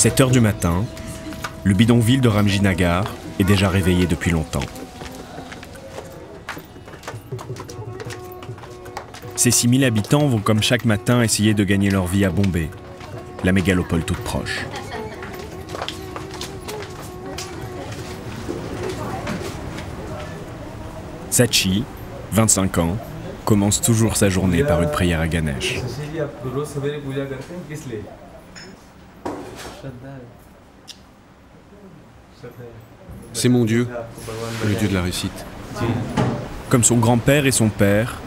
7 heures du matin, le bidonville de Ramjinagar est déjà réveillé depuis longtemps. Ces 6000 habitants vont comme chaque matin essayer de gagner leur vie à Bombay, la mégalopole toute proche. Sachi, 25 ans, commence toujours sa journée par une prière à Ganesh. C'est mon Dieu, le Dieu de la réussite. Comme son grand-père et son père,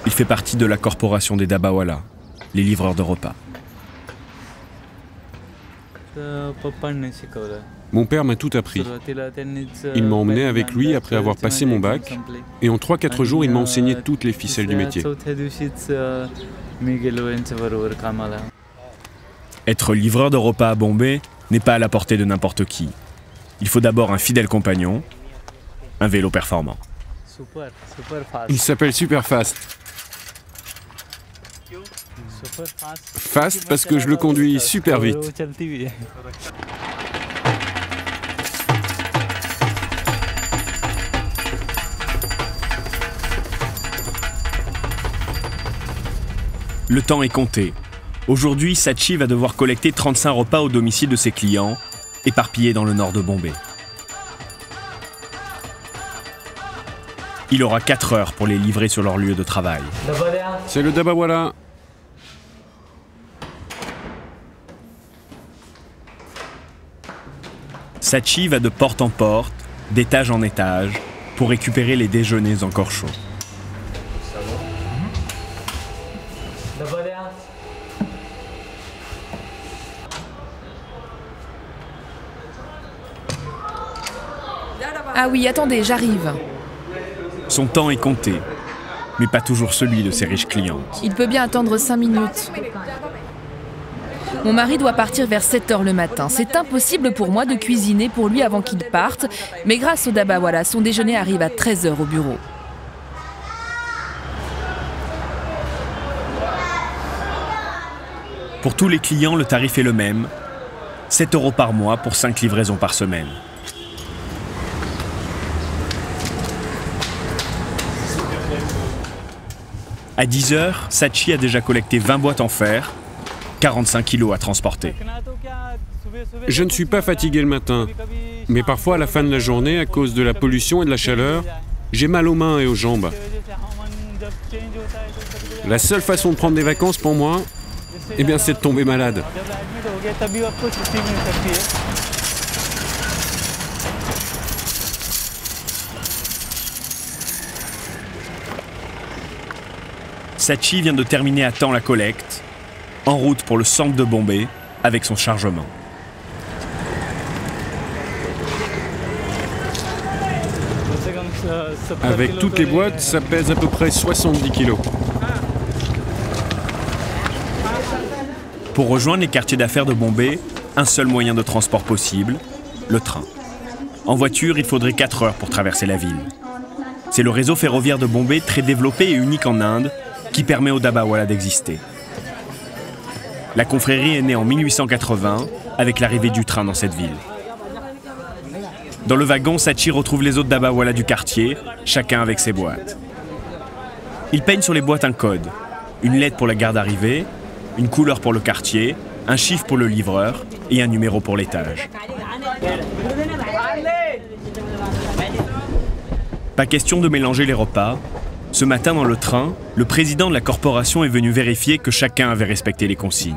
il fait partie de la corporation des Dabawala, les livreurs de repas. Mon père m'a tout appris. Il m'a emmené avec lui après avoir passé mon bac, et en 3-4 jours, il m'a enseigné toutes les ficelles du métier. Être livreur de repas à Bombay n'est pas à la portée de n'importe qui. Il faut d'abord un fidèle compagnon, un vélo performant. Il s'appelle Superfast. Fast parce que je le conduis super vite. Le temps est compté. Aujourd'hui, Sachi va devoir collecter 35 repas au domicile de ses clients, éparpillés dans le nord de Bombay. Il aura 4 heures pour les livrer sur leur lieu de travail. C'est le Dabawala. Sachi va de porte en porte, d'étage en étage, pour récupérer les déjeuners encore chauds. Ah oui, attendez, j'arrive. Son temps est compté, mais pas toujours celui de ses riches clientes. Il peut bien attendre 5 minutes. Mon mari doit partir vers 7 heures le matin. C'est impossible pour moi de cuisiner pour lui avant qu'il parte, mais grâce au Dabawala, son déjeuner arrive à 13 heures au bureau. Pour tous les clients, le tarif est le même, 7 € par mois pour 5 livraisons par semaine. À 10 heures, Sachi a déjà collecté 20 boîtes en fer, 45 kilos à transporter. Je ne suis pas fatigué le matin, mais parfois à la fin de la journée, à cause de la pollution et de la chaleur, j'ai mal aux mains et aux jambes. La seule façon de prendre des vacances pour moi, eh bien, c'est de tomber malade. Sachi vient de terminer à temps la collecte, en route pour le centre de Bombay avec son chargement. Avec toutes les boîtes, ça pèse à peu près 70 kilos. Pour rejoindre les quartiers d'affaires de Bombay, un seul moyen de transport possible, le train. En voiture, il faudrait 4 heures pour traverser la ville. C'est le réseau ferroviaire de Bombay, très développé et unique en Inde, qui permet au Dabawala d'exister. La confrérie est née en 1880 avec l'arrivée du train dans cette ville. Dans le wagon, Sachi retrouve les autres Dabawala du quartier, chacun avec ses boîtes. Il peigne sur les boîtes un code, une lettre pour la gare d'arrivée, une couleur pour le quartier, un chiffre pour le livreur et un numéro pour l'étage. Pas question de mélanger les repas. Ce matin dans le train, le président de la corporation est venu vérifier que chacun avait respecté les consignes.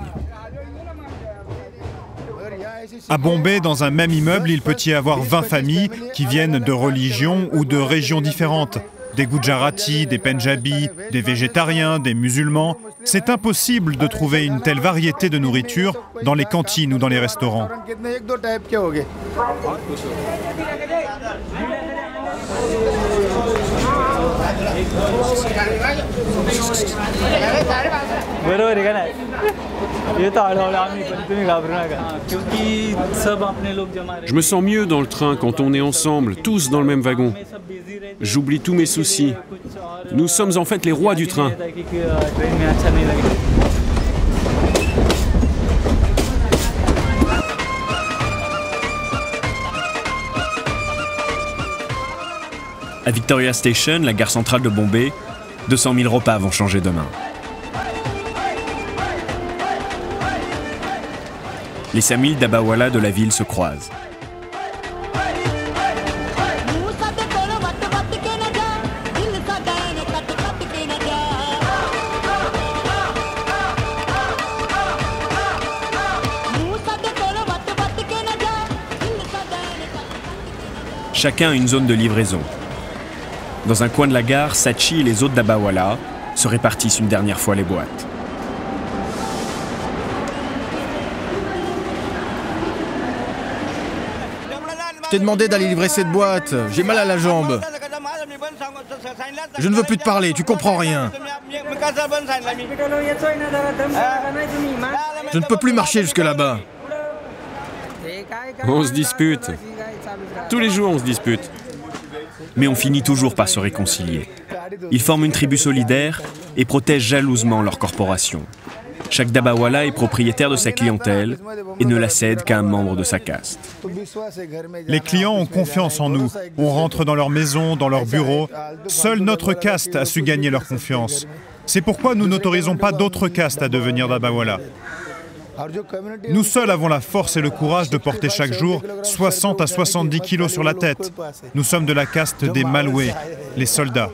À Bombay, dans un même immeuble, il peut y avoir 20 familles qui viennent de religions ou de régions différentes. Des Gujaratis, des Pendjabis, des végétariens, des musulmans. C'est impossible de trouver une telle variété de nourriture dans les cantines ou dans les restaurants. Je me sens mieux dans le train quand on est ensemble, tous dans le même wagon. J'oublie tous mes soucis. Nous sommes en fait les rois du train. À Victoria Station, la gare centrale de Bombay, 200 000 repas vont changer demain. Les 5000 dabawala de la ville se croisent. Chacun a une zone de livraison. Dans un coin de la gare, Sachi et les autres dabawala se répartissent une dernière fois les boîtes. Je t'ai demandé d'aller livrer cette boîte. J'ai mal à la jambe. Je ne veux plus te parler, tu comprends rien. Je ne peux plus marcher jusque là-bas. On se dispute. Tous les jours, on se dispute. Mais on finit toujours par se réconcilier. Ils forment une tribu solidaire et protègent jalousement leur corporation. Chaque dabawala est propriétaire de sa clientèle et ne la cède qu'à un membre de sa caste. Les clients ont confiance en nous. On rentre dans leur maison, dans leur bureau. Seule notre caste a su gagner leur confiance. C'est pourquoi nous n'autorisons pas d'autres castes à devenir dabawala. Nous seuls avons la force et le courage de porter chaque jour 60 à 70 kilos sur la tête. Nous sommes de la caste des Malwés, les soldats.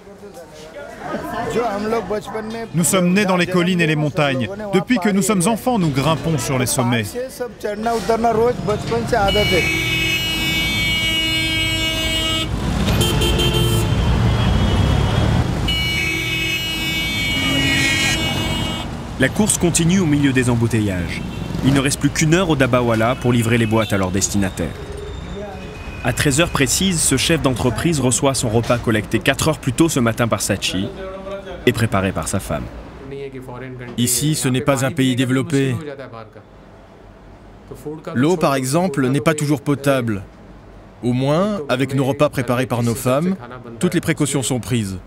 Nous sommes nés dans les collines et les montagnes. Depuis que nous sommes enfants, nous grimpons sur les sommets. La course continue au milieu des embouteillages. Il ne reste plus qu'une heure aux dabawala pour livrer les boîtes à leurs destinataires. À 13h précises, ce chef d'entreprise reçoit son repas collecté 4 heures plus tôt ce matin par Sachi et préparé par sa femme. Ici, ce n'est pas un pays développé. L'eau, par exemple, n'est pas toujours potable. Au moins, avec nos repas préparés par nos femmes, toutes les précautions sont prises.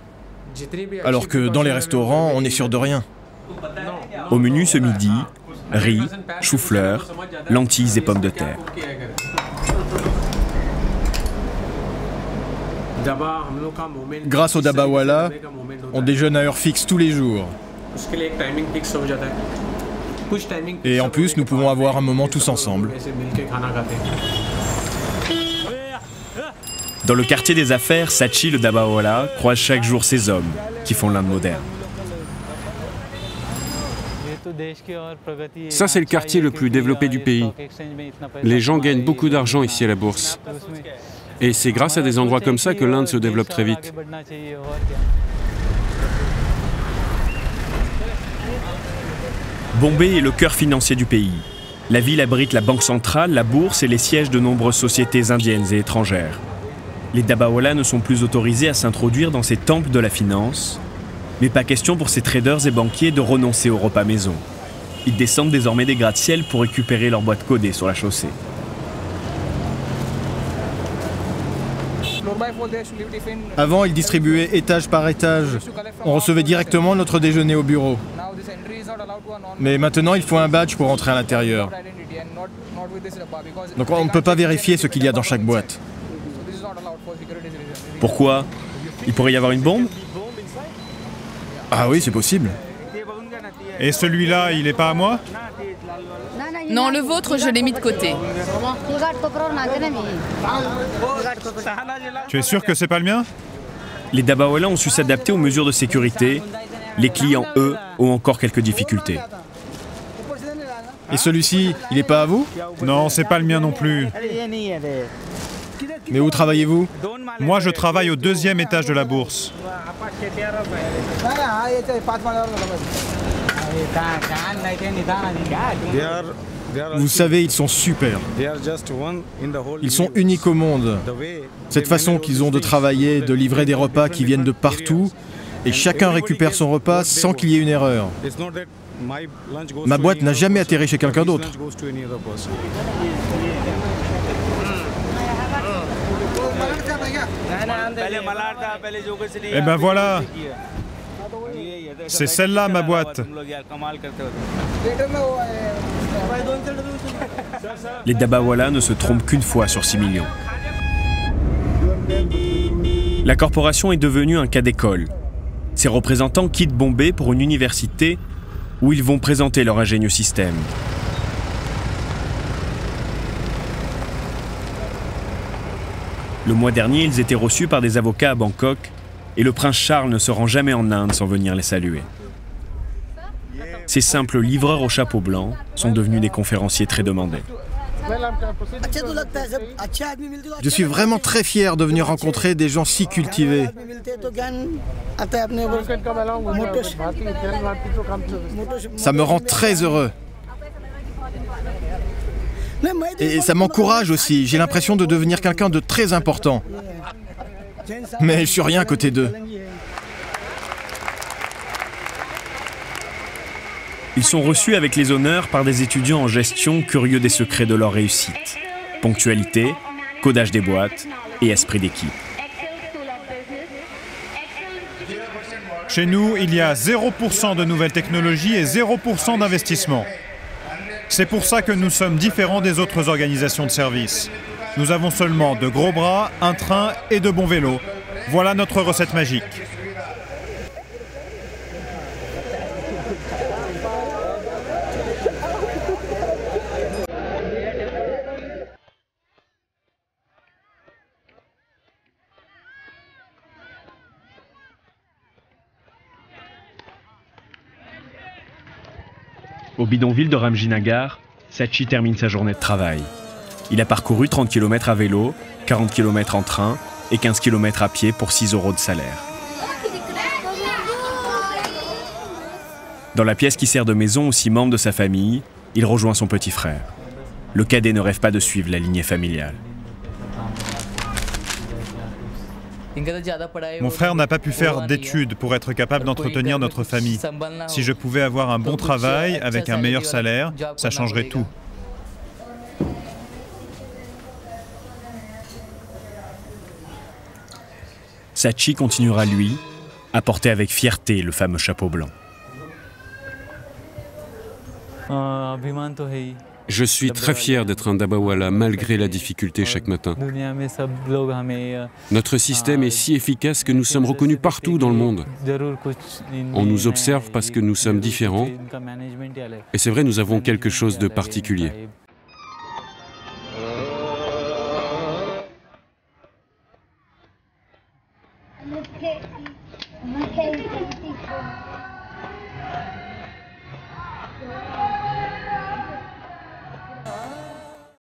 Alors que dans les restaurants, on n'est sûr de rien. Au menu ce midi, riz, chou-fleur, lentilles et pommes de terre. Grâce aux dabawala, on déjeune à heure fixe tous les jours. Et en plus, nous pouvons avoir un moment tous ensemble. Dans le quartier des affaires, Sachi, le dabawala, croise chaque jour ces hommes qui font l'Inde moderne. Ça, c'est le quartier le plus développé du pays. Les gens gagnent beaucoup d'argent ici à la bourse. Et c'est grâce à des endroits comme ça que l'Inde se développe très vite. Bombay est le cœur financier du pays. La ville abrite la banque centrale, la bourse et les sièges de nombreuses sociétés indiennes et étrangères. Les dabawala ne sont plus autorisés à s'introduire dans ces temples de la finance, mais pas question pour ces traders et banquiers de renoncer au repas maison. Ils descendent désormais des gratte-ciel pour récupérer leurs boîtes codées sur la chaussée. Avant, ils distribuaient étage par étage. On recevait directement notre déjeuner au bureau. Mais maintenant, il faut un badge pour entrer à l'intérieur. Donc on ne peut pas vérifier ce qu'il y a dans chaque boîte. Pourquoi? Il pourrait y avoir une bombe? Ah oui, c'est possible. Et celui-là, il n'est pas à moi? Non, le vôtre, je l'ai mis de côté. Tu es sûr que c'est pas le mien? Les dabawala ont su s'adapter aux mesures de sécurité. Les clients, eux, ont encore quelques difficultés. Et celui-ci, il n'est pas à vous? Non, c'est pas le mien non plus. Mais où travaillez-vous? Moi, je travaille au 2e étage de la bourse. Vous savez, ils sont super. Ils sont uniques au monde. Cette façon qu'ils ont de travailler, de livrer des repas qui viennent de partout, et chacun récupère son repas sans qu'il y ait une erreur. Ma boîte n'a jamais atterri chez quelqu'un d'autre. Eh ben voilà. C'est celle-là, ma boîte. Les dabawala ne se trompent qu'une fois sur 6 millions. La corporation est devenue un cas d'école. Ses représentants quittent Bombay pour une université où ils vont présenter leur ingénieux système. Le mois dernier, ils étaient reçus par des avocats à Bangkok et le prince Charles ne se rend jamais en Inde sans venir les saluer. Ces simples livreurs au chapeau blanc sont devenus des conférenciers très demandés. Je suis vraiment très fier de venir rencontrer des gens si cultivés. Ça me rend très heureux. Et ça m'encourage aussi. J'ai l'impression de devenir quelqu'un de très important. Mais je suis rien à côté d'eux. Ils sont reçus avec les honneurs par des étudiants en gestion curieux des secrets de leur réussite. Ponctualité, codage des boîtes et esprit d'équipe. Chez nous, il y a 0% de nouvelles technologies et 0% d'investissement. C'est pour ça que nous sommes différents des autres organisations de services. Nous avons seulement de gros bras, un train et de bons vélos. Voilà notre recette magique. Au bidonville de Ramjinagar, Sachi termine sa journée de travail. Il a parcouru 30 km à vélo, 40 km en train et 15 km à pied pour 6 € de salaire. Dans la pièce qui sert de maison aux 6 membres de sa famille, il rejoint son petit frère. Le cadet ne rêve pas de suivre la lignée familiale. Mon frère n'a pas pu faire d'études pour être capable d'entretenir notre famille. Si je pouvais avoir un bon travail avec un meilleur salaire, ça changerait tout. Sachi continuera, lui, à porter avec fierté le fameux chapeau blanc. Je suis très fier d'être un Dabawala malgré la difficulté chaque matin. Notre système est si efficace que nous sommes reconnus partout dans le monde. On nous observe parce que nous sommes différents. Et c'est vrai, nous avons quelque chose de particulier. Okay.